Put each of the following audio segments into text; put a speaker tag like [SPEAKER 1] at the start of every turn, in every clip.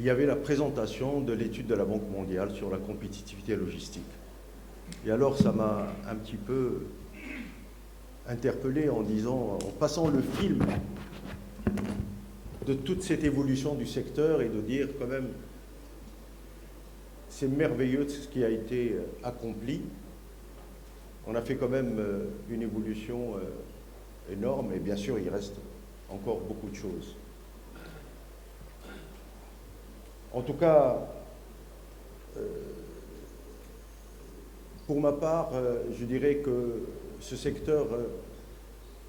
[SPEAKER 1] y avait la présentation de l'étude de la Banque mondiale sur la compétitivité logistique. Et alors ça m'a un petit peu interpellé en disant, en passant le film de toute cette évolution du secteur et de dire quand même, c'est merveilleux ce qui a été accompli. On a fait quand même une évolution énorme et bien sûr il reste encore beaucoup de choses. En tout cas, pour ma part, je dirais que ce secteur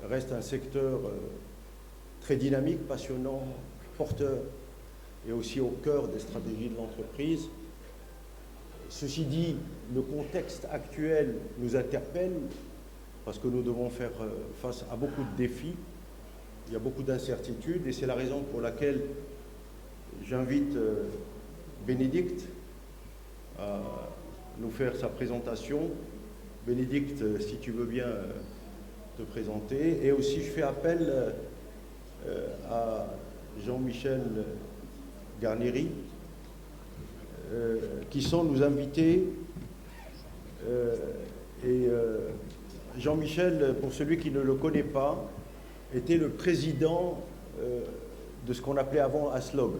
[SPEAKER 1] reste un secteur très dynamique, passionnant, porteur et aussi au cœur des stratégies de l'entreprise. Ceci dit, le contexte actuel nous interpelle parce que nous devons faire face à beaucoup de défis. Il y a beaucoup d'incertitudes et c'est la raison pour laquelle j'invite Bénédicte à nous faire sa présentation. Bénédicte, si tu veux bien te présenter. Et aussi, je fais appel à Jean-Michel Garnieri, qui sont nos invités. Jean-Michel, pour celui qui ne le connaît pas, était le président de ce qu'on appelait avant ASLOG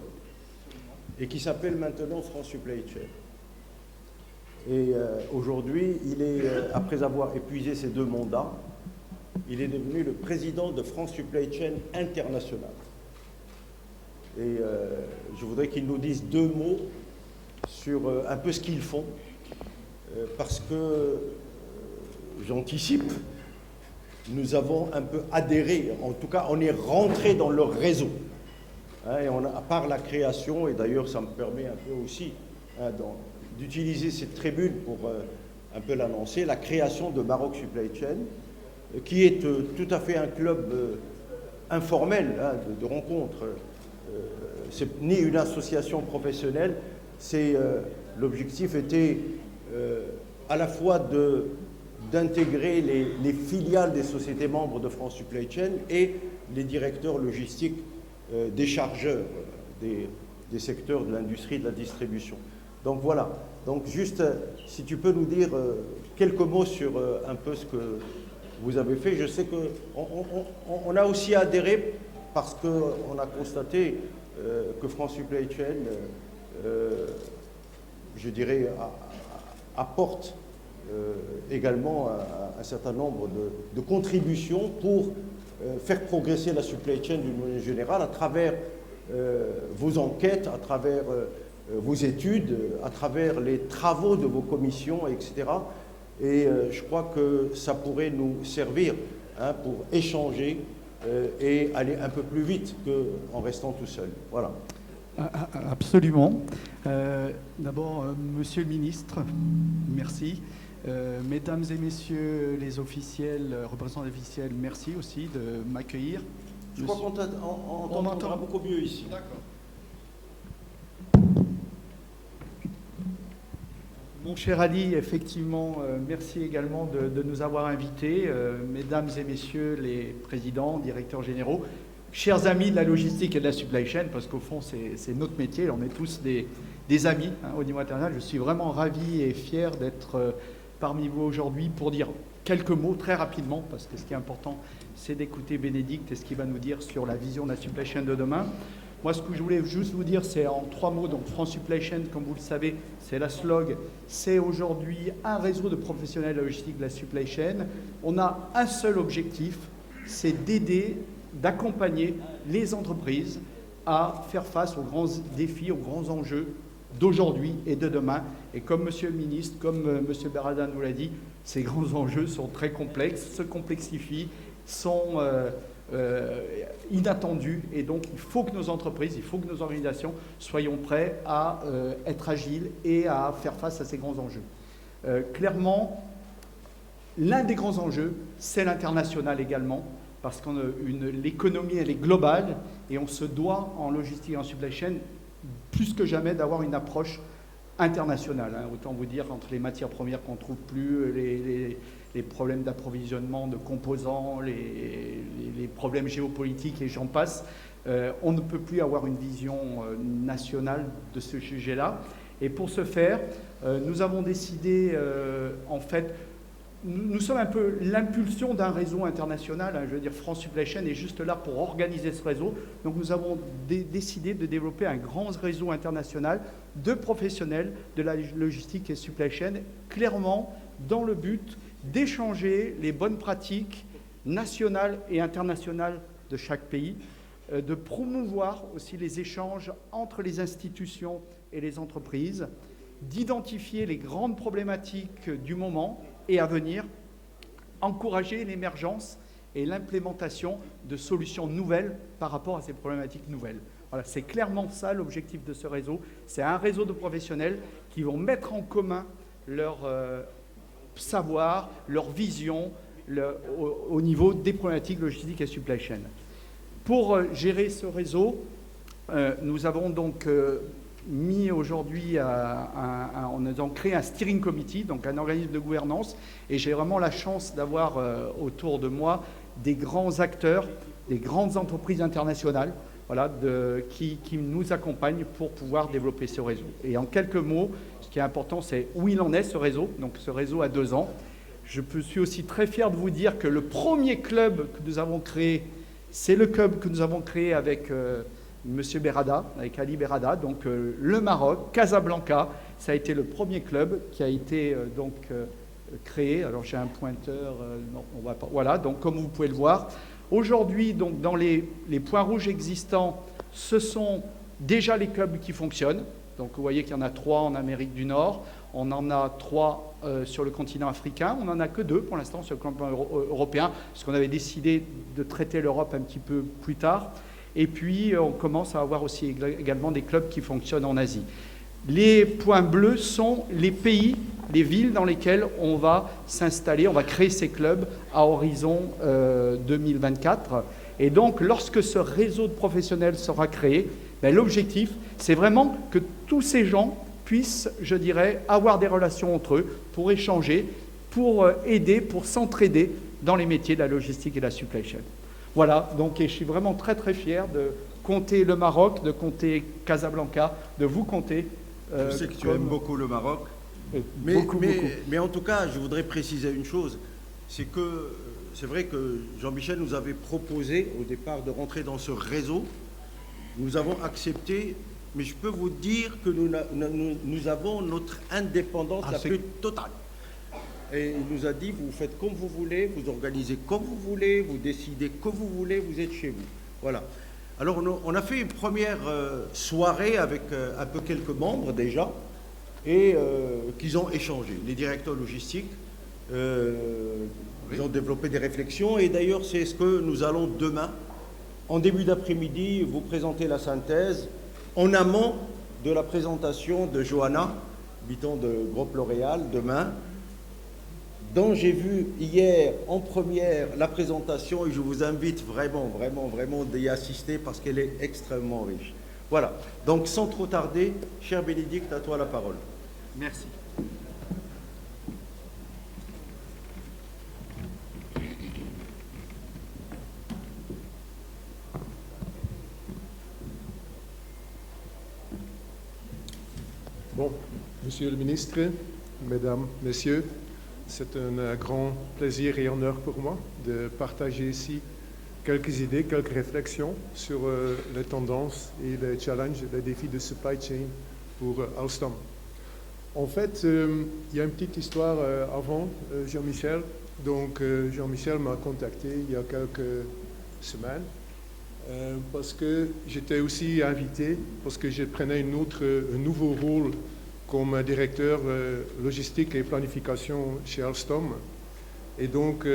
[SPEAKER 1] et qui s'appelle maintenant France Supply Chain. Et aujourd'hui, il est, après avoir épuisé ses 2 mandats, il est devenu le président de France Supply Chain International. Et je voudrais qu'il nous dise 2 mots sur un peu ce qu'ils font, parce que, j'anticipe, nous avons un peu adhéré, en tout cas on est rentré dans leur réseau. Hein, et on a, à part la création, et d'ailleurs ça me permet un peu aussi d'utiliser cette tribune pour un peu l'annoncer, la création de Maroc Supply Chain, qui est tout à fait un club informel hein, de rencontres. C'est ni une association professionnelle, l'objectif était à la fois d'intégrer les filiales des sociétés membres de France Supply Chain et les directeurs logistiques des chargeurs des secteurs de l'industrie de la distribution. Donc voilà, donc juste si tu peux nous dire quelques mots sur un peu ce que vous avez fait. Je sais qu'on a aussi adhéré parce qu'on a constaté que France Supply Chain, je dirais, apporte également un certain nombre de contributions pour faire progresser la supply chain d'une manière générale à travers vos enquêtes, à travers vos études, à travers les travaux de vos commissions, etc. Et je crois que ça pourrait nous servir hein, pour échanger et aller un peu plus vite qu'en restant tout seul. Voilà.
[SPEAKER 2] Absolument. D'abord, Monsieur le Ministre, merci. Mesdames et Messieurs les officiels, représentants officiels, merci aussi de m'accueillir.
[SPEAKER 1] Je crois qu'on t'entendra beaucoup mieux ici.
[SPEAKER 2] D'accord. Mon cher Ali, effectivement, merci également de nous avoir invités, mesdames et messieurs les présidents, directeurs généraux, chers amis de la logistique et de la supply chain, parce qu'au fond, c'est notre métier, on est tous des amis hein, au niveau international. Je suis vraiment ravi et fier d'être parmi vous aujourd'hui pour dire quelques mots très rapidement, parce que ce qui est important, c'est d'écouter Bénédicte et ce qu'il va nous dire sur la vision de la supply chain de demain. Moi, ce que je voulais juste vous dire, c'est en 3 mots. Donc, France Supply Chain, comme vous le savez, c'est la SLOG. C'est aujourd'hui un réseau de professionnels logistiques de la supply chain. On a un seul objectif, c'est d'aider, d'accompagner les entreprises à faire face aux grands défis, aux grands enjeux d'aujourd'hui et de demain. Et comme Monsieur le Ministre, comme Monsieur Berada nous l'a dit, ces grands enjeux sont très complexes, se complexifient, sont inattendus. Et donc, il faut que nos entreprises, il faut que nos organisations soyons prêts à être agiles et à faire face à ces grands enjeux. Clairement, l'un des grands enjeux, c'est l'international également, parce que l'économie, elle est globale et on se doit, en logistique et en supply chain, plus que jamais, d'avoir une approche international, hein, autant vous dire, entre les matières premières qu'on ne trouve plus, les problèmes d'approvisionnement de composants, les problèmes géopolitiques et j'en passe. On ne peut plus avoir une vision nationale de ce sujet-là. Et pour ce faire, nous avons décidé, en fait, nous sommes un peu l'impulsion d'un réseau international. Hein, je veux dire, France Supply Chain est juste là pour organiser ce réseau. Donc nous avons décidé de développer un grand réseau international de professionnels de la logistique et supply chain, clairement dans le but d'échanger les bonnes pratiques nationales et internationales de chaque pays, de promouvoir aussi les échanges entre les institutions et les entreprises, d'identifier les grandes problématiques du moment et à venir, encourager l'émergence et l'implémentation de solutions nouvelles par rapport à ces problématiques nouvelles. Voilà, c'est clairement ça l'objectif de ce réseau. C'est un réseau de professionnels qui vont mettre en commun leur savoir, leur vision au niveau des problématiques logistiques et supply chain. Pour gérer ce réseau, nous avons donc mis aujourd'hui, on a créé un steering committee, donc un organisme de gouvernance, et j'ai vraiment la chance d'avoir autour de moi des grands acteurs, des grandes entreprises internationales, voilà, qui nous accompagnent pour pouvoir développer ce réseau. Et en quelques mots, ce qui est important, c'est où il en est, ce réseau. Donc ce réseau a 2 ans. Je suis aussi très fier de vous dire que le premier club que nous avons créé, c'est le club que nous avons créé avec Monsieur Berada, avec Ali Berada, donc le Maroc, Casablanca. Ça a été le premier club qui a été créé. Alors j'ai un pointeur, non, on va pas. Voilà, donc comme vous pouvez le voir. Aujourd'hui, donc, dans les points rouges existants, ce sont déjà les clubs qui fonctionnent. Donc vous voyez qu'il y en a 3 en Amérique du Nord, on en a 3 sur le continent africain, on n'en a que 2 pour l'instant sur le continent européen, parce qu'on avait décidé de traiter l'Europe un petit peu plus tard. Et puis on commence à avoir aussi également des clubs qui fonctionnent en Asie. Les points bleus sont les pays, les villes dans lesquelles on va s'installer, on va créer ces clubs à horizon 2024. Et donc, lorsque ce réseau de professionnels sera créé, l'objectif, c'est vraiment que tous ces gens puissent, je dirais, avoir des relations entre eux pour échanger, pour aider, pour s'entraider dans les métiers de la logistique et de la supply chain. Voilà, donc et je suis vraiment très très fier de compter le Maroc, de compter Casablanca, de vous compter.
[SPEAKER 1] Je sais que tu aimes beaucoup le Maroc, mais en tout cas, je voudrais préciser une chose, c'est que c'est vrai que Jean-Michel nous avait proposé au départ de rentrer dans ce réseau. Nous avons accepté, mais je peux vous dire que nous avons notre indépendance la plus totale. Et il nous a dit, vous faites comme vous voulez, vous organisez comme vous voulez, vous décidez comme vous voulez, vous êtes chez vous. Voilà. Alors on a fait une première soirée avec un peu quelques membres déjà, et qu'ils ont échangé. Les directeurs logistiques, ils ont développé des réflexions, et d'ailleurs c'est ce que nous allons demain, en début d'après-midi, vous présenter la synthèse en amont de la présentation de Johanna, habitant de Groupe L'Oréal, demain, dont j'ai vu hier en première la présentation et je vous invite vraiment d'y assister parce qu'elle est extrêmement riche. Voilà, donc sans trop tarder, cher Bénédicte, à toi la parole.
[SPEAKER 2] Merci.
[SPEAKER 3] Bon, Monsieur le ministre, Mesdames, Messieurs, c'est un grand plaisir et honneur pour moi de partager ici quelques idées, quelques réflexions sur les tendances et les challenges, les défis de supply chain pour Alstom. En fait, il y a une petite histoire avant Jean-Michel. Donc, Jean-Michel m'a contacté il y a quelques semaines parce que j'étais aussi invité, parce que je prenais un nouveau rôle comme directeur logistique et planification chez Alstom. Et donc,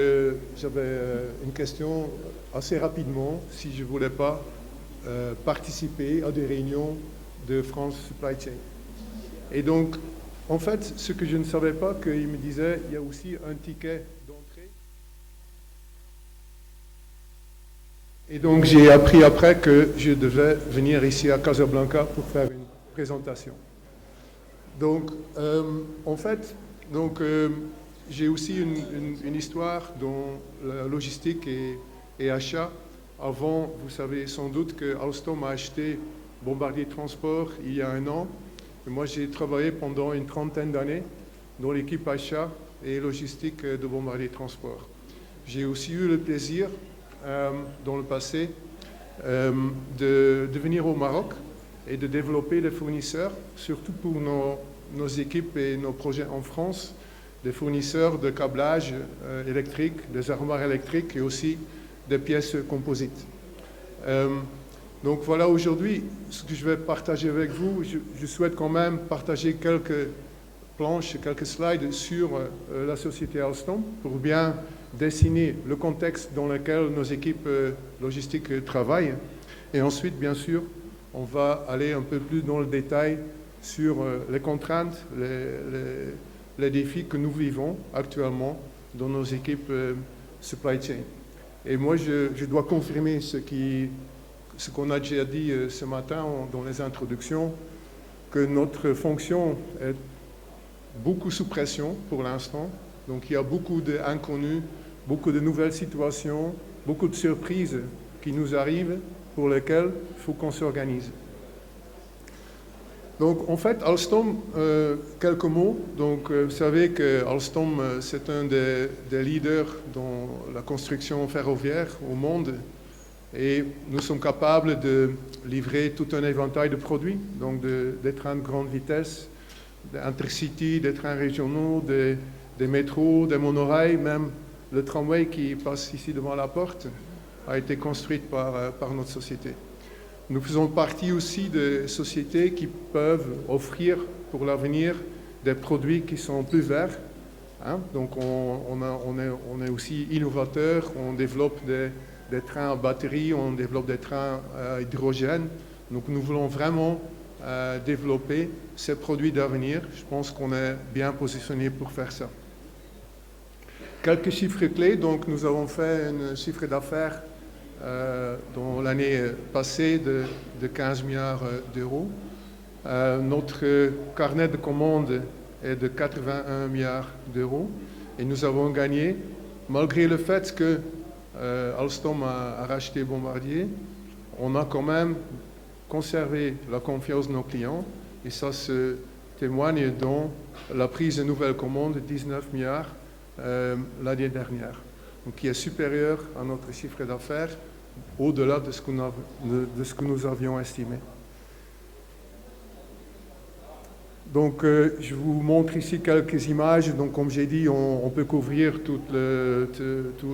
[SPEAKER 3] j'avais une question assez rapidement, si je ne voulais pas participer à des réunions de France Supply Chain. Et donc, en fait, ce que je ne savais pas, qu'il me disait, il y a aussi un ticket d'entrée. Et donc, j'ai appris après que je devais venir ici à Casablanca pour faire une présentation. Donc, en fait, donc, j'ai aussi une histoire dans la logistique et achat. Avant, vous savez sans doute que Alstom a acheté Bombardier Transport il y a 1 an. Et moi, j'ai travaillé pendant une 30aine d'années dans l'équipe achat et logistique de Bombardier Transport. J'ai aussi eu le plaisir, dans le passé, de venir au Maroc et de développer des fournisseurs, surtout pour nos équipes et nos projets en France, des fournisseurs de câblage électrique, des armoires électriques et aussi des pièces composites. Donc voilà, aujourd'hui, ce que je vais partager avec vous, je souhaite quand même partager quelques planches, quelques slides sur la société Alstom pour bien dessiner le contexte dans lequel nos équipes logistiques travaillent. Et ensuite, bien sûr, on va aller un peu plus dans le détail sur les contraintes, les défis que nous vivons actuellement dans nos équipes supply chain. Et moi, je dois confirmer ce qu'on a déjà dit ce matin dans les introductions, que notre fonction est beaucoup sous pression pour l'instant. Donc il y a beaucoup d'inconnus, beaucoup de nouvelles situations, beaucoup de surprises qui nous arrivent pour lesquelles il faut qu'on s'organise. Donc en fait, Alstom, quelques mots. Donc vous savez que Alstom, c'est un des leaders dans la construction ferroviaire au monde. Et nous sommes capables de livrer tout un éventail de produits, donc des trains de grande vitesse, des intercities, des trains régionaux, des métros, des monorails, même le tramway qui passe ici devant la porte a été construit par notre société. Nous faisons partie aussi de sociétés qui peuvent offrir pour l'avenir des produits qui sont plus verts. Hein? Donc on est aussi innovateur, on développe des trains à batterie, on développe des trains à hydrogène. Donc nous voulons vraiment développer ces produits d'avenir. Je pense qu'on est bien positionné pour faire ça. Quelques chiffres clés. Donc nous avons fait un chiffre d'affaires dans l'année passée de 15 milliards d'euros. Notre carnet de commandes est de 81 milliards d'euros. Et nous avons gagné, malgré le fait que Alstom a racheté Bombardier, on a quand même conservé la confiance de nos clients et ça se témoigne dans la prise de nouvelles commandes de 19 milliards l'année dernière, donc qui est supérieur à notre chiffre d'affaires au-delà de ce que nous avions estimé. Donc, je vous montre ici quelques images. Donc, comme j'ai dit, on peut couvrir tout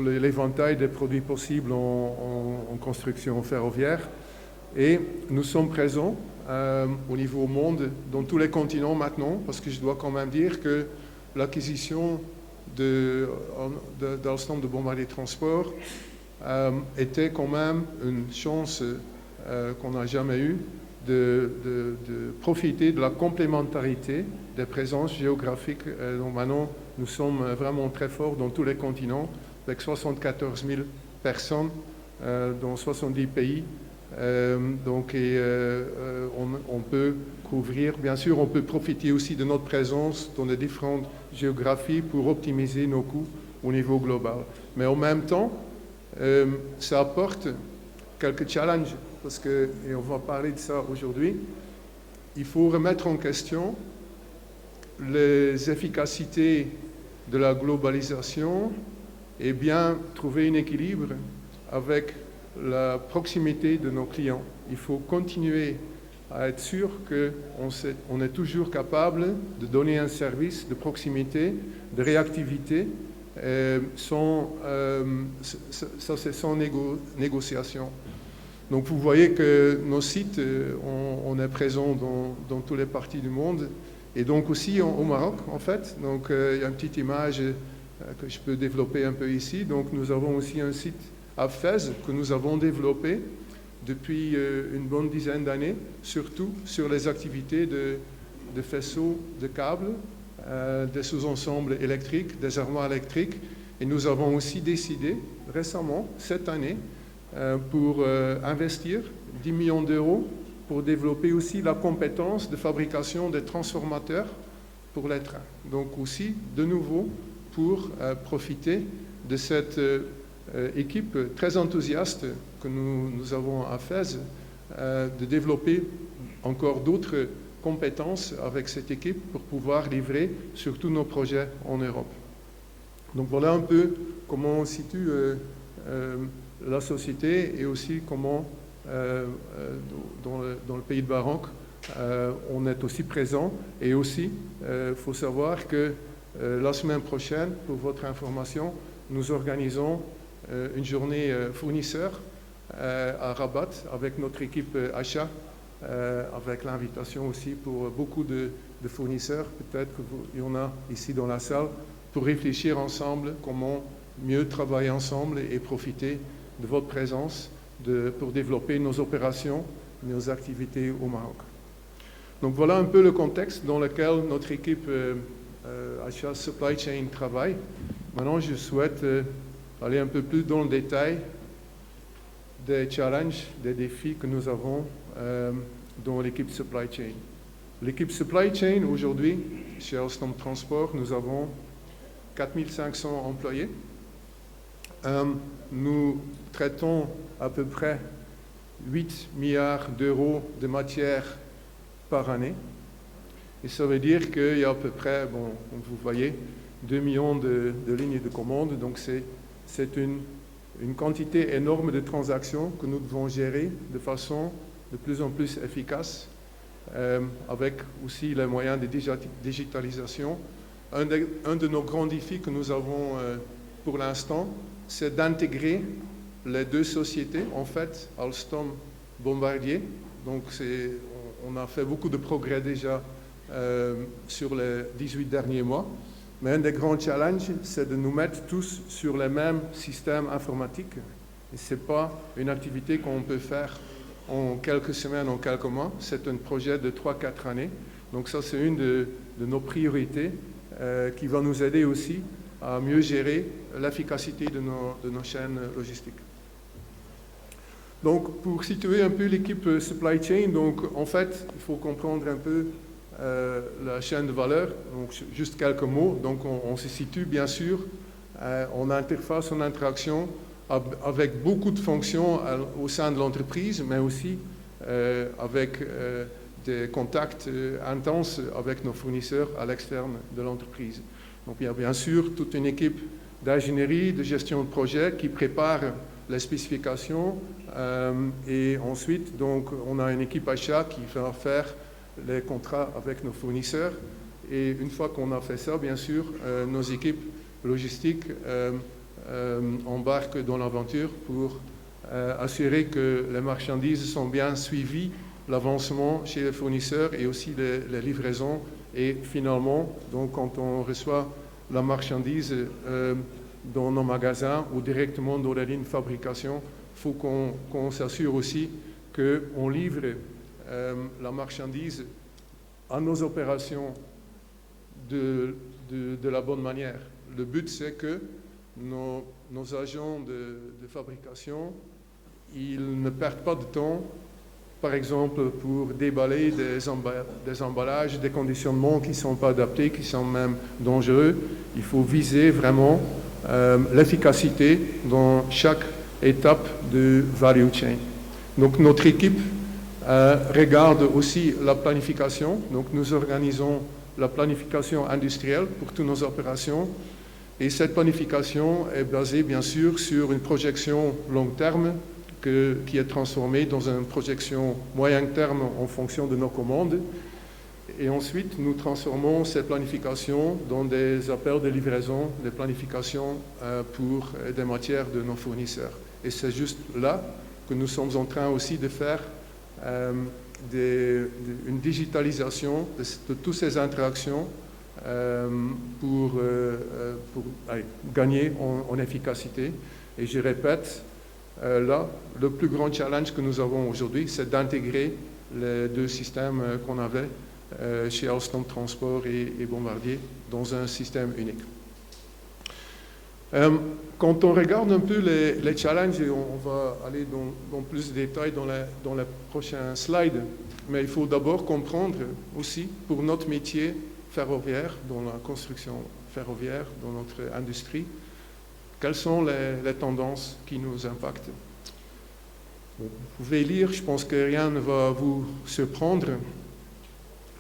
[SPEAKER 3] l'éventail des produits possibles en construction ferroviaire. Et nous sommes présents au niveau monde, dans tous les continents maintenant, parce que je dois quand même dire que l'acquisition d'Alstom de Bombardier Transport était quand même une chance qu'on n'a jamais eue de profiter de la complémentarité des présences géographiques. Donc maintenant, nous sommes vraiment très forts dans tous les continents, avec 74 000 personnes dans 70 pays. On peut couvrir, bien sûr, on peut profiter aussi de notre présence dans les différentes géographies pour optimiser nos coûts au niveau global. Mais en même temps, ça apporte quelques challenges, parce que, et on va parler de ça aujourd'hui, il faut remettre en question les efficacités de la globalisation et bien trouver un équilibre avec la proximité de nos clients. Il faut continuer à être sûr qu'on est toujours capable de donner un service de proximité, de réactivité, sans négociation. Donc vous voyez que nos sites, on est présent dans toutes les parties du monde, et donc aussi au Maroc en fait. Donc il y a une petite image que je peux développer un peu ici. Donc nous avons aussi un site à Fès que nous avons développé depuis une bonne dizaine d'années, surtout sur les activités de faisceaux de câbles, des sous-ensembles électriques, des armoires électriques. Et nous avons aussi décidé récemment, cette année, pour investir 10 millions d'euros pour développer aussi la compétence de fabrication des transformateurs pour les trains. Donc aussi, de nouveau, pour profiter de cette équipe très enthousiaste que nous avons à Fès, de développer encore d'autres compétences avec cette équipe pour pouvoir livrer sur tous nos projets en Europe. Donc voilà un peu comment on situe la société et aussi comment dans le pays de Baroque on est aussi présent. Et aussi, il faut savoir que la semaine prochaine, pour votre information, nous organisons une journée fournisseur à Rabat avec notre équipe achat, avec l'invitation aussi pour beaucoup de fournisseurs, peut-être qu'il y en a ici dans la salle, pour réfléchir ensemble comment mieux travailler ensemble et profiter de votre présence pour développer nos opérations, nos activités au Maroc. Donc voilà un peu le contexte dans lequel notre équipe achat supply chain travaille. Maintenant, je souhaite aller un peu plus dans le détail des challenges, des défis que nous avons dans l'équipe supply chain. L'équipe supply chain, aujourd'hui, chez Alstom Transport, nous avons 4500 employés. Nous traitons à peu près 8 milliards d'euros de matière par année. Et ça veut dire qu'il y a à peu près, bon, comme vous voyez, 2 millions de lignes de commande. Donc c'est une quantité énorme de transactions que nous devons gérer de façon de plus en plus efficace, avec aussi les moyens de digitalisation. Un de nos grands défis que nous avons pour l'instant, c'est d'intégrer les deux sociétés, en fait, Alstom Bombardier. Donc on a fait beaucoup de progrès déjà sur les 18 derniers mois. Mais un des grands challenges, c'est de nous mettre tous sur les mêmes systèmes informatiques. Et ce n'est pas une activité qu'on peut faire en quelques semaines, en quelques mois. C'est un projet de 3-4 années. Donc ça, c'est une de nos priorités qui va nous aider aussi à mieux gérer l'efficacité de nos chaînes logistiques. Donc, pour situer un peu l'équipe supply chain, donc, en fait, il faut comprendre un peu la chaîne de valeur. Donc, juste quelques mots. Donc, on se situe, bien sûr, en interface, en interaction avec beaucoup de fonctions au sein de l'entreprise, mais aussi avec des contacts intenses avec nos fournisseurs à l'externe de l'entreprise. Donc, il y a bien sûr toute une équipe d'ingénierie, de gestion de projet qui prépare les spécifications et ensuite, donc, on a une équipe achat qui va faire les contrats avec nos fournisseurs. Et une fois qu'on a fait ça, bien sûr, nos équipes logistiques embarquent dans l'aventure pour assurer que les marchandises sont bien suivies, l'avancement chez les fournisseurs et aussi les livraisons. Et finalement, donc, quand on reçoit la marchandise dans nos magasins ou directement dans la ligne de fabrication, il faut qu'on s'assure aussi qu'on livre la marchandise à nos opérations de la bonne manière. Le but, c'est que nos agents de fabrication, ils ne perdent pas de temps, par exemple, pour déballer des emballages, des conditionnements qui ne sont pas adaptés, qui sont même dangereux. Il faut viser vraiment l'efficacité dans chaque étape de value chain. Donc notre équipe regarde aussi la planification. Donc nous organisons la planification industrielle pour toutes nos opérations. Et cette planification est basée bien sûr sur une projection long terme qui est transformée dans une projection moyen terme en fonction de nos commandes. Et ensuite, nous transformons cette planification dans des appels de livraison, des planifications pour des matières de nos fournisseurs. Et c'est juste là que nous sommes en train aussi de faire une digitalisation de toutes ces interactions pour gagner en efficacité. Et je répète, là, le plus grand challenge que nous avons aujourd'hui, c'est d'intégrer les deux systèmes qu'on avait chez Alstom Transport et Bombardier dans un système unique. Quand on regarde un peu les challenges, et on va aller dans plus de détails dans les prochains slides, mais il faut d'abord comprendre aussi, pour notre métier ferroviaire, dans la construction ferroviaire, dans notre industrie, quelles sont les tendances qui nous impactent. Vous pouvez lire, je pense que rien ne va vous surprendre,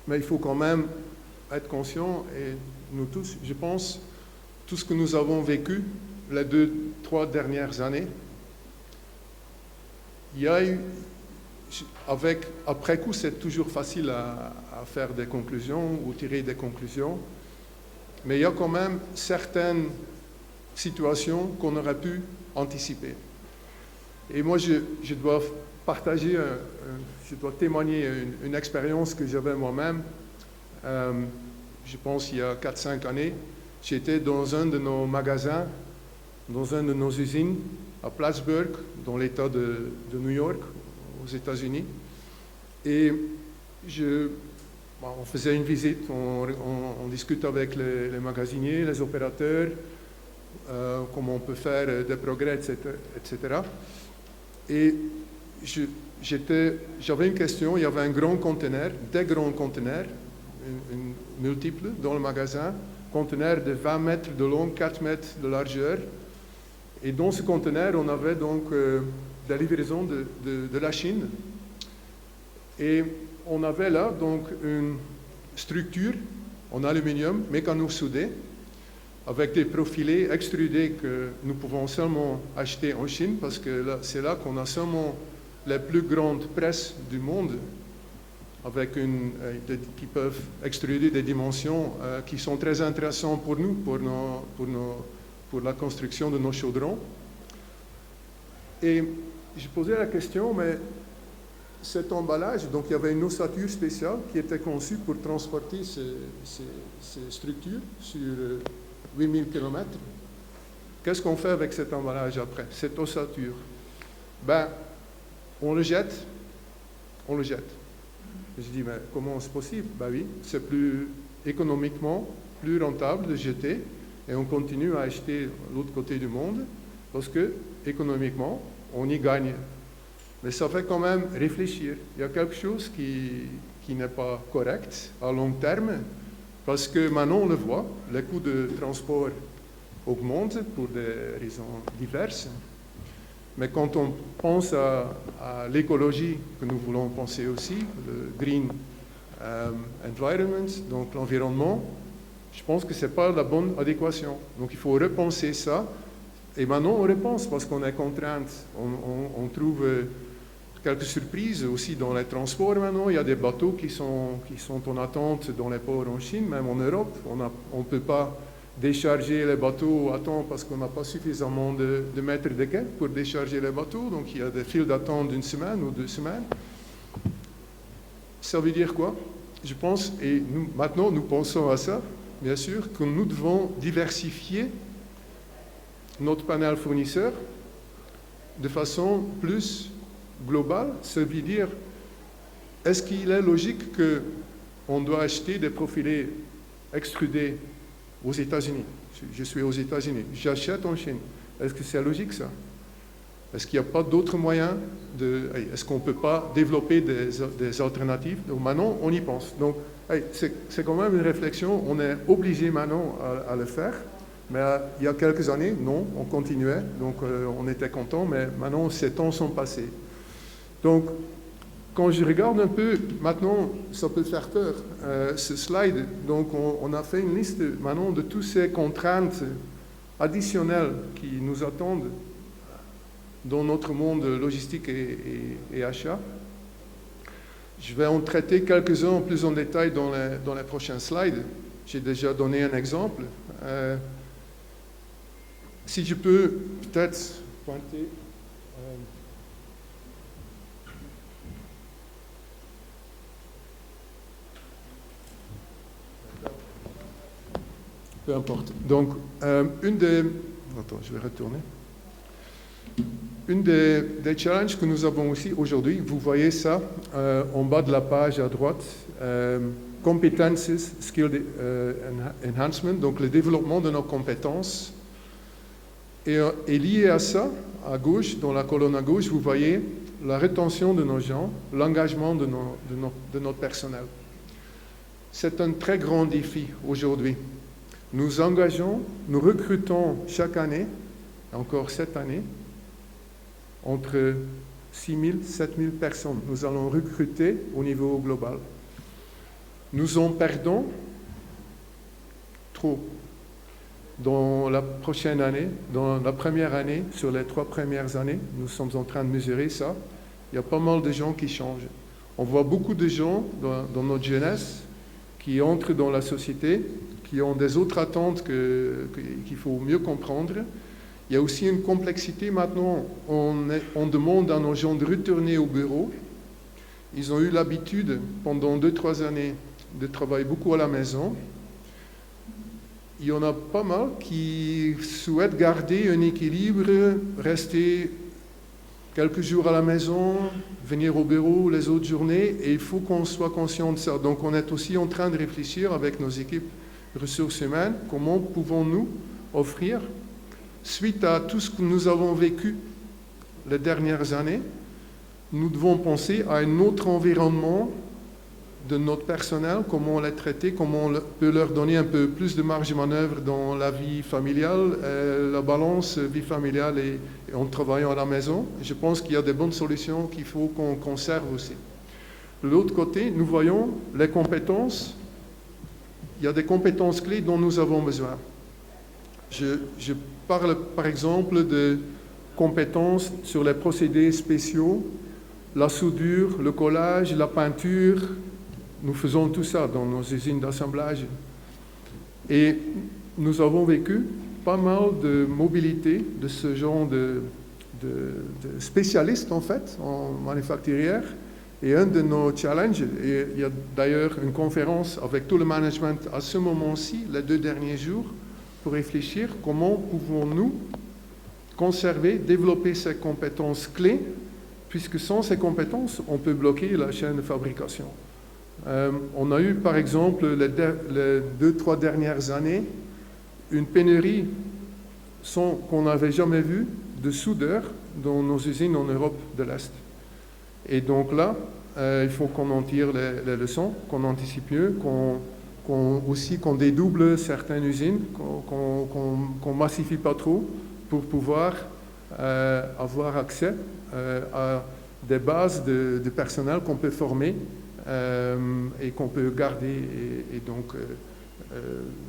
[SPEAKER 3] mais il faut quand même être conscient, et nous tous, je pense, tout ce que nous avons vécu les 2-3 dernières années, il y a eu, après coup, c'est toujours facile à faire des conclusions ou tirer des conclusions, mais il y a quand même certaines situations qu'on aurait pu anticiper. Et moi, je dois partager, je dois témoigner une expérience que j'avais moi-même. Je pense il y a 4-5 années, j'étais dans un de nos magasins, dans une de nos usines, à Plattsburgh, dans l'État de New York, aux États-Unis. Et on faisait une visite, on discute avec les magasiniers, les opérateurs, comment on peut faire des progrès, etc. Et j'avais une question, il y avait un grand conteneur, des grands conteneurs, multiples dans le magasin, conteneur de 20 mètres de long, 4 mètres de largeur. Et dans ce conteneur, on avait donc des livraisons de la Chine. Et on avait là donc une structure en aluminium mécano-soudé avec des profilés extrudés que nous pouvons seulement acheter en Chine parce que c'est là qu'on a seulement les plus grandes presses du monde avec qui peuvent extruder des dimensions qui sont très intéressantes pour nous, pour la construction de nos chaudrons. Et je posais la question, mais cet emballage, donc il y avait une ossature spéciale qui était conçue pour transporter ces structures sur 8000 km. Qu'est-ce qu'on fait avec cet emballage après, cette ossature? On le jette. Je dis, mais comment c'est possible? Oui, c'est plus économiquement, plus rentable de jeter et on continue à acheter de l'autre côté du monde parce que économiquement, on y gagne. Mais ça fait quand même réfléchir. Il y a quelque chose qui n'est pas correct à long terme parce que maintenant on le voit, les coûts de transport augmentent pour des raisons diverses. Mais quand on pense à l'écologie que nous voulons penser aussi, le green environment, donc l'environnement, je pense que ce n'est pas la bonne adéquation. Donc il faut repenser ça. Et maintenant on repense parce qu'on est contrainte. On trouve quelques surprises aussi dans les transports maintenant. Il y a des bateaux qui sont en attente dans les ports en Chine, même en Europe. On ne peut pas décharger les bateaux à temps parce qu'on n'a pas suffisamment de mètres de quai pour décharger les bateaux. Donc il y a des files d'attente d'1 semaine ou 2 semaines. Ça veut dire quoi? Je pense, et maintenant nous pensons à ça, bien sûr, que nous devons diversifier notre panel fournisseur de façon plus globale. Ça veut dire, est-ce qu'il est logique qu'on doit acheter des profilés extrudés aux États-Unis? Je suis aux États-Unis, j'achète en Chine. Est-ce que c'est logique ça? Est-ce qu'il n'y a pas d'autres moyens est-ce qu'on ne peut pas développer des alternatives? Donc maintenant, on y pense. Donc, c'est quand même une réflexion, on est obligé maintenant à le faire. Mais il y a quelques années, non, on continuait, donc on était content, mais maintenant, ces temps sont passés. Donc, quand je regarde un peu, maintenant, ça peut faire peur, ce slide. Donc, on a fait une liste maintenant de toutes ces contraintes additionnelles qui nous attendent dans notre monde logistique et achat. Je vais en traiter quelques-uns plus en détail dans les prochains slides. J'ai déjà donné un exemple. Si je peux peut-être pointer... peu importe. Donc, Attends, je vais retourner. Une des challenges que nous avons aussi aujourd'hui, vous voyez ça en bas de la page à droite, Competences, Skill Enhancement, donc le développement de nos compétences. Et lié à ça, à gauche, dans la colonne à gauche, vous voyez la rétention de nos gens, l'engagement de notre personnel. C'est un très grand défi aujourd'hui. Nous engageons, nous recrutons chaque année, encore cette année, entre 6 000 et 7 000 personnes. Nous allons recruter au niveau global. Nous en perdons trop. Dans la prochaine année, dans la première année, sur les 3 premières années, nous sommes en train de mesurer ça. Il y a pas mal de gens qui changent. On voit beaucoup de gens dans notre jeunesse qui entrent dans la société, qui ont des autres attentes qu'il faut mieux comprendre. Il y a aussi une complexité maintenant. On demande à nos gens de retourner au bureau. Ils ont eu l'habitude, pendant 2-3 années, de travailler beaucoup à la maison. Il y en a pas mal qui souhaitent garder un équilibre, rester quelques jours à la maison, venir au bureau les autres journées, et il faut qu'on soit conscient de ça. Donc on est aussi en train de réfléchir avec nos équipes ressources humaines, comment pouvons-nous offrir, suite à tout ce que nous avons vécu les dernières années, nous devons penser à un autre environnement de notre personnel, comment on les traiter, comment on peut leur donner un peu plus de marge de manœuvre dans la vie familiale, la balance vie familiale et en travaillant à la maison. Je pense qu'il y a des bonnes solutions qu'il faut qu'on conserve aussi. De l'autre côté, nous voyons les compétences. Il y a des compétences clés dont nous avons besoin. Je parle par exemple de compétences sur les procédés spéciaux, la soudure, le collage, la peinture. Nous faisons tout ça dans nos usines d'assemblage. Et nous avons vécu pas mal de mobilité de ce genre de spécialistes, en fait, en manufacturière. Et un de nos challenges, et il y a d'ailleurs une conférence avec tout le management à ce moment-ci, les 2 derniers jours, pour réfléchir comment pouvons-nous conserver, développer ces compétences clés, puisque sans ces compétences, on peut bloquer la chaîne de fabrication. On a eu, par exemple, les 2-3 dernières années, une pénurie qu'on n'avait jamais vue de soudeurs dans nos usines en Europe de l'Est. Et donc là, il faut qu'on en tire les leçons, qu'on anticipe mieux, qu'on dédouble certaines usines, qu'on massifie pas trop pour pouvoir avoir accès à des bases de personnel qu'on peut former et qu'on peut garder. Et donc,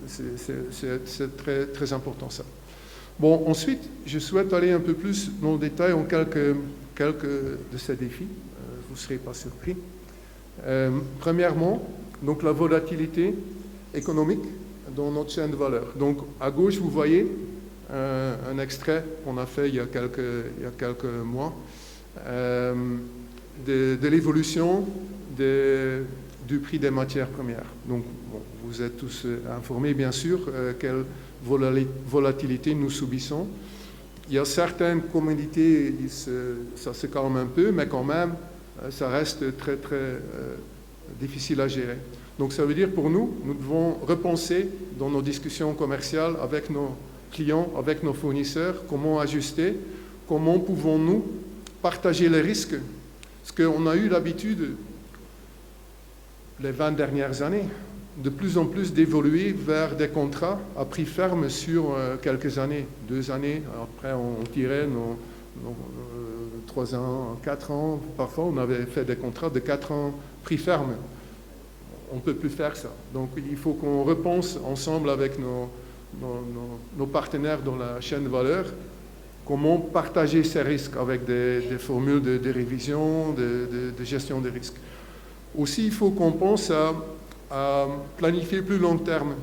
[SPEAKER 3] c'est très, très important ça. Bon, ensuite, je souhaite aller un peu plus dans le détail en quelques de ces défis. Vous ne serez pas surpris. Premièrement, donc la volatilité économique dans notre chaîne de valeur. Donc, à gauche, vous voyez un extrait qu'on a fait il y a quelques mois de l'évolution du prix des matières premières. Donc, bon, vous êtes tous informés, bien sûr, quelle volatilité nous subissons. Il y a certaines commodités, ça se calme un peu, mais quand même, ça reste très, très difficile à gérer. Donc, ça veut dire pour nous, nous devons repenser dans nos discussions commerciales avec nos clients, avec nos fournisseurs, comment ajuster, comment pouvons-nous partager les risques. Parce qu'on a eu l'habitude, les 20 dernières années, de plus en plus d'évoluer vers des contrats à prix ferme sur quelques années, 2 années. Après, on tirait nos 3 ans, 4 ans. Parfois, on avait fait des contrats de 4 ans prix ferme. On ne peut plus faire ça. Donc, il faut qu'on repense ensemble avec nos partenaires dans la chaîne de valeur comment partager ces risques avec des formules de révision, de gestion des risques. Aussi, il faut qu'on pense à planifier plus long terme.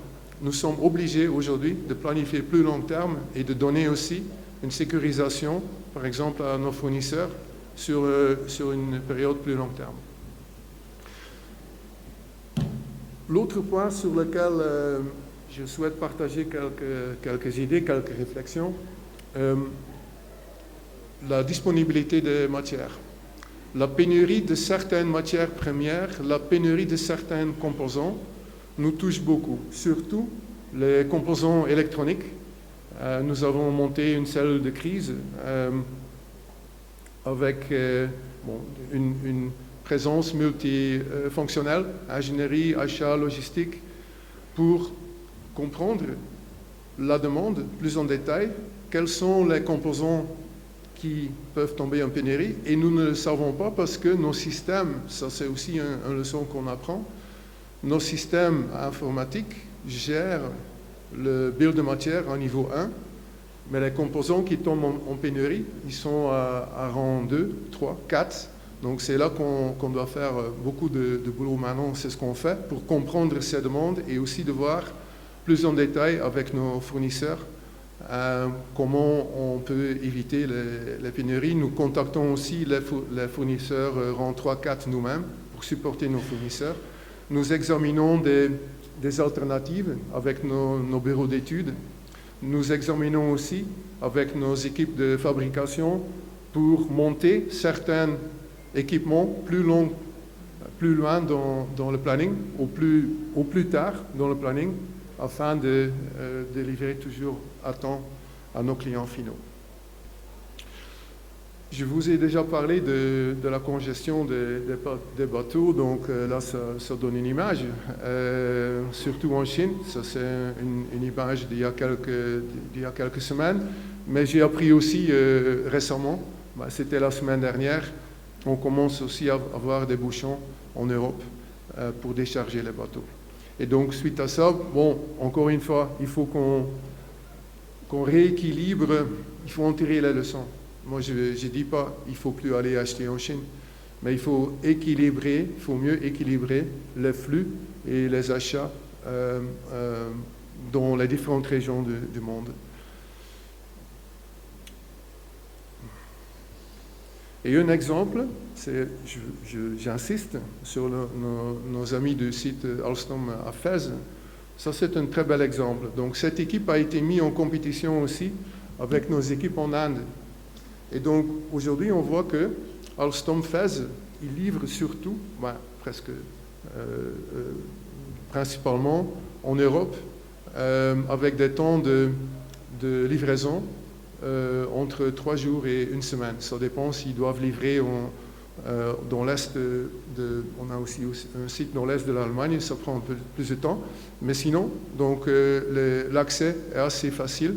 [SPEAKER 3] Nous sommes obligés aujourd'hui de planifier plus long terme et de donner aussi une sécurisation, par exemple, à nos fournisseurs sur une période plus long terme. L'autre point sur lequel je souhaite partager quelques idées, quelques réflexions, la disponibilité des matières. La pénurie de certaines matières premières, la pénurie de certains composants nous touche beaucoup, surtout les composants électroniques, Nous avons monté une cellule de crise avec une présence multifonctionnelle, ingénierie, achat, logistique, pour comprendre la demande plus en détail, quels sont les composants qui peuvent tomber en pénurie, et nous ne le savons pas parce que nos systèmes, ça c'est aussi une leçon qu'on apprend, nos systèmes informatiques gèrent le bill de matière à niveau 1, mais les composants qui tombent en pénurie, ils sont à rang 2, 3, 4, donc c'est là qu'on doit faire beaucoup de boulot maintenant, c'est ce qu'on fait pour comprendre ces demandes et aussi de voir plus en détail avec nos fournisseurs comment on peut éviter les pénuries. Nous contactons aussi les fournisseurs rang 3, 4 nous-mêmes pour supporter nos fournisseurs. Nous examinons des alternatives avec nos bureaux d'études. Nous examinons aussi avec nos équipes de fabrication pour monter certains équipements plus loin dans le planning, au plus tard dans le planning, afin de livrer toujours à temps à nos clients finaux. Je vous ai déjà parlé de la congestion des bateaux, donc là ça donne une image, surtout en Chine, ça c'est une image d'il y a quelques semaines, mais j'ai appris aussi récemment, c'était la semaine dernière, on commence aussi à avoir des bouchons en Europe pour décharger les bateaux. Et donc, suite à ça, bon, encore une fois, il faut qu'on rééquilibre, il faut en tirer les leçons. Moi, je ne dis pas qu'il ne faut plus aller acheter en Chine, mais il faut mieux équilibrer les flux et les achats dans les différentes régions du monde. Et un exemple, j'insiste sur nos amis du site Alstom à Fès. Ça, c'est un très bel exemple. Donc, cette équipe a été mise en compétition aussi avec nos équipes en Inde. Et donc, aujourd'hui, on voit que Alstom Fès, il livre surtout, principalement en Europe, avec des temps de livraison entre 3 jours et 1 semaine. Ça dépend s'ils doivent livrer dans l'est on a aussi un site dans l'est de l'Allemagne, ça prend un peu plus de temps. Mais sinon, donc l'accès est assez facile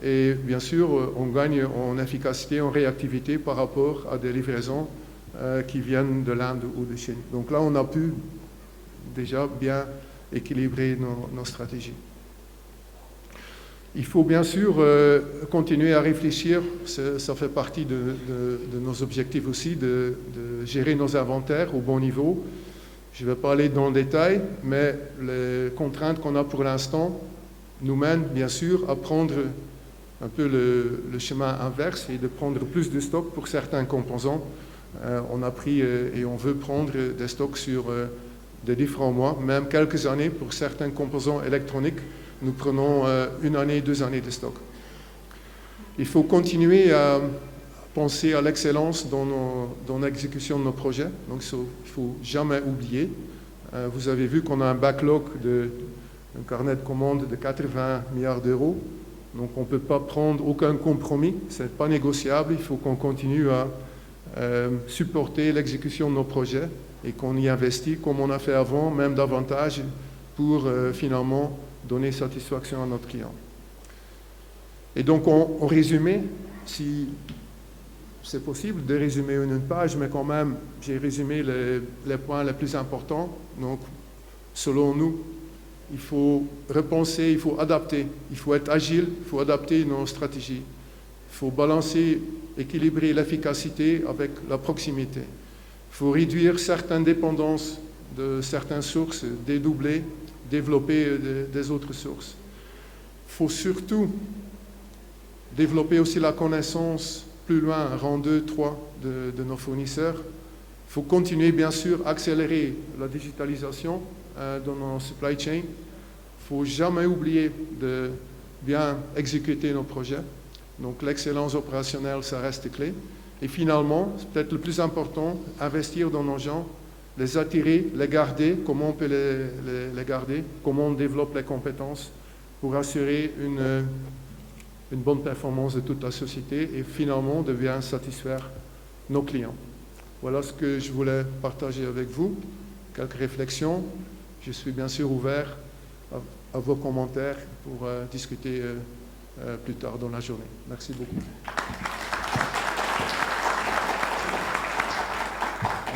[SPEAKER 3] et bien sûr, on gagne en efficacité, en réactivité par rapport à des livraisons qui viennent de l'Inde ou de Chine. Donc là, on a pu déjà bien équilibrer nos stratégies. Il faut bien sûr continuer à réfléchir, ça fait partie de nos objectifs aussi, de gérer nos inventaires au bon niveau. Je ne vais pas aller dans le détail, mais les contraintes qu'on a pour l'instant nous mènent bien sûr à prendre un peu le chemin inverse et de prendre plus de stocks pour certains composants. On a pris et on veut prendre des stocks sur des différents mois, même quelques années pour certains composants électroniques. Nous prenons 1 année, 2 années de stock. Il faut continuer à penser à l'excellence dans l'exécution de nos projets. Donc, il ne faut jamais oublier. Vous avez vu qu'on a un backlog, un carnet de commandes de 80 milliards d'euros. Donc, on ne peut pas prendre aucun compromis. Ce n'est pas négociable. Il faut qu'on continue à supporter l'exécution de nos projets et qu'on y investit comme on a fait avant, même davantage, pour finalement donner satisfaction à notre client. Et donc, en résumé, si c'est possible de résumer une page, mais quand même, j'ai résumé les points les plus importants. Donc, selon nous, il faut repenser, il faut adapter, il faut être agile, il faut adapter nos stratégies. Il faut balancer, équilibrer l'efficacité avec la proximité. Il faut réduire certaines dépendances de certaines sources, dédoubler, développer des autres sources. Il faut surtout développer aussi la connaissance plus loin, rang 2, 3 de nos fournisseurs. Il faut continuer, bien sûr, à accélérer la digitalisation dans nos supply chain. Il ne faut jamais oublier de bien exécuter nos projets. Donc l'excellence opérationnelle, ça reste clé. Et finalement, c'est peut-être le plus important, investir dans nos gens, les attirer, les garder, comment on peut les garder, comment on développe les compétences pour assurer une bonne performance de toute la société et finalement de bien satisfaire nos clients. Voilà ce que je voulais partager avec vous, quelques réflexions. Je suis bien sûr ouvert à vos commentaires pour discuter plus tard dans la journée. Merci beaucoup.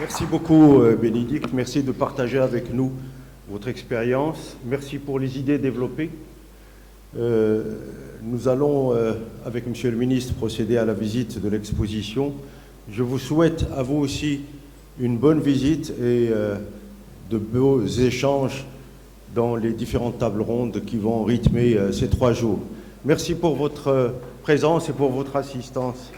[SPEAKER 1] Merci beaucoup, Bénédicte. Merci de partager avec nous votre expérience. Merci pour les idées développées. Nous allons, avec Monsieur le ministre, procéder à la visite de l'exposition. Je vous souhaite à vous aussi une bonne visite et de beaux échanges dans les différentes tables rondes qui vont rythmer ces 3 jours. Merci pour votre présence et pour votre assistance.